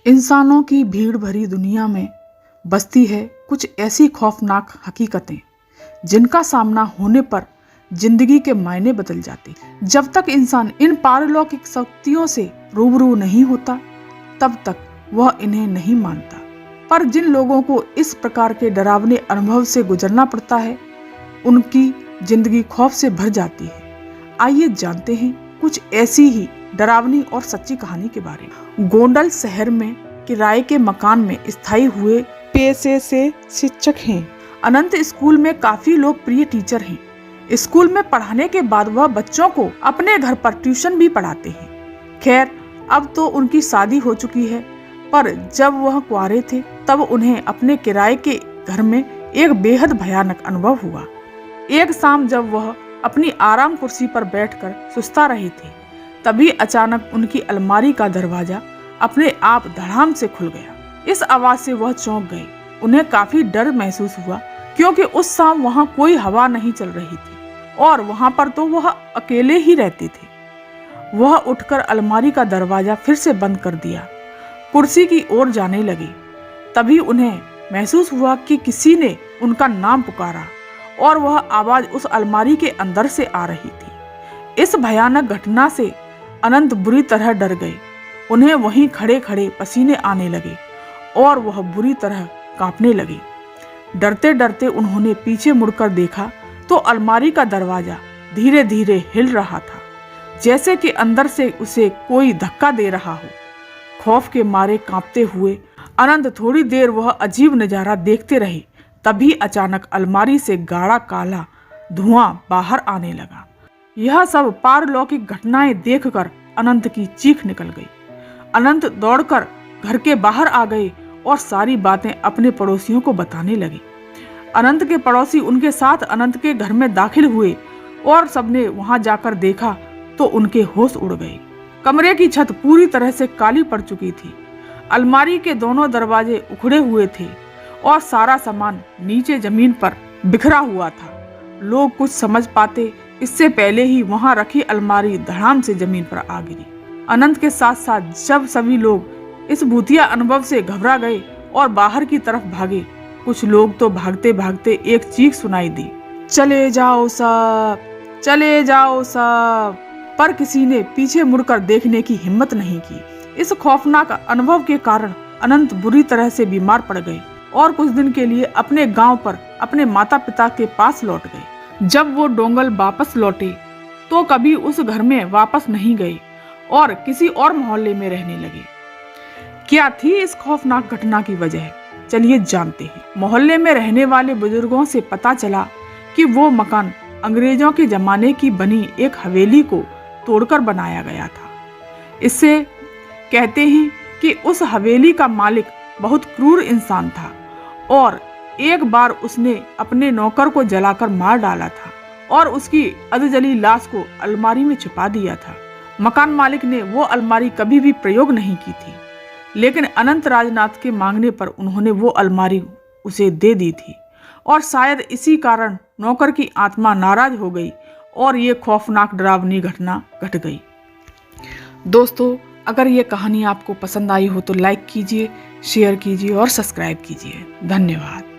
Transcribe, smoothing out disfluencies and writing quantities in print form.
इंसानों की भीड़ भरी दुनिया में बसती है कुछ ऐसी खौफनाक हकीकतें जिनका सामना होने पर जिंदगी के मायने बदल जाते। जब तक इंसान इन पारलौकिक शक्तियों से रूबरू नहीं होता तब तक वह इन्हें नहीं मानता। पर जिन लोगों को इस प्रकार के डरावने अनुभव से गुजरना पड़ता है उनकी जिंदगी खौफ से भर जाती है। आइए जानते हैं कुछ ऐसी ही डरावनी और सच्ची कहानी के बारे में। गोंडल शहर में किराए के मकान में स्थायी हुए पेशे से शिक्षक हैं। अनंत स्कूल में काफी लोकप्रिय टीचर हैं। स्कूल में पढ़ाने के बाद वह बच्चों को अपने घर पर ट्यूशन भी पढ़ाते हैं। खैर अब तो उनकी शादी हो चुकी है, पर जब वह कुंवारे थे तब उन्हें अपने किराए के घर में एक बेहद भयानक अनुभव हुआ। एक शाम जब वह अपनी आराम कुर्सी पर बैठकर सुस्ता रहे थे तभी अचानक उनकी अलमारी का दरवाजा अपने आप धड़ाम से खुल गया। इस आवाज से वह चौंक गए। उन्हें काफी डर महसूस हुआ क्योंकि उस शाम वहां कोई हवा नहीं चल रही थी और वहां पर तो वह अकेले ही रहते थे। वह उठकर अलमारी का दरवाजा फिर से बंद कर दिया, कुर्सी की ओर जाने लगे। तभी उन्हें महसूस हुआ कि किसी ने उनका नाम पुकारा और वह आवाज उस अलमारी के अंदर से आ रही थी। इस भयानक घटना से अनंत बुरी तरह डर गए। उन्हें वहीं खड़े खड़े पसीने आने लगे और वह बुरी तरह कांपने लगे। डरते डरते उन्होंने पीछे मुड़कर देखा तो अलमारी का दरवाजा धीरे धीरे हिल रहा था, जैसे कि अंदर से उसे कोई धक्का दे रहा हो। खौफ के मारे कांपते हुए अनंत थोड़ी देर वह अजीब नजारा देखते रहे। तभी अचानक अलमारी से गाढ़ा काला धुआं बाहर आने लगा। यह सब पारलौकिक घटनाएं देखकर अनंत की चीख निकल गई। अनंत दौड़कर घर के बाहर आ गए और सारी बातें अपने पड़ोसियों को बताने लगे। अनंत के पड़ोसी उनके साथ अनंत के घर में दाखिल हुए और सबने वहां जाकर देखा तो उनके होश उड़ गए। कमरे की छत पूरी तरह से काली पड़ चुकी थी। अलमारी के दोनों दरवाजे उखड़े हुए थे और सारा सामान नीचे जमीन पर बिखरा हुआ था। लोग कुछ समझ पाते इससे पहले ही वहां रखी अलमारी धड़ाम से जमीन पर आ गिरी। अनंत के साथ साथ जब सभी लोग इस भूतिया अनुभव से घबरा गए और बाहर की तरफ भागे, कुछ लोग तो भागते भागते एक चीख सुनाई दी, चले जाओ सब, चले जाओ सब। पर किसी ने पीछे मुड़कर देखने की हिम्मत नहीं की। इस खौफनाक अनुभव के कारण अनंत बुरी तरह से बीमार पड़ गए और कुछ दिन के लिए अपने गांव पर अपने माता पिता के पास लौट गए। जब वो डोंगल वापस लौटे तो कभी उस घर में वापस नहीं गए और किसी और मोहल्ले में रहने लगे। क्या थी इस खौफनाक घटना की वजह? चलिए जानते हैं। मोहल्ले में रहने वाले बुजुर्गों से पता चला कि वो मकान अंग्रेजों के जमाने की बनी एक हवेली को तोड़कर बनाया गया था। इससे कहते हैं कि उस हवेली का मालिक बहुत क्रूर इंसान था और एक बार उसने अपने नौकर को जलाकर मार डाला था और उसकी अधजली लाश को अलमारी में छुपा दिया था। मकान मालिक ने वो अलमारी कभी भी प्रयोग नहीं की थी, लेकिन अनंत राजनाथ के मांगने पर उन्होंने वो अलमारी उसे दे दी थी और शायद इसी कारण नौकर की आत्मा नाराज हो गई और ये खौफनाक डरावनी घटना घट गई। दोस्तों, अगर ये कहानी आपको पसंद आई हो तो लाइक कीजिए, शेयर कीजिए और सब्सक्राइब कीजिए। धन्यवाद।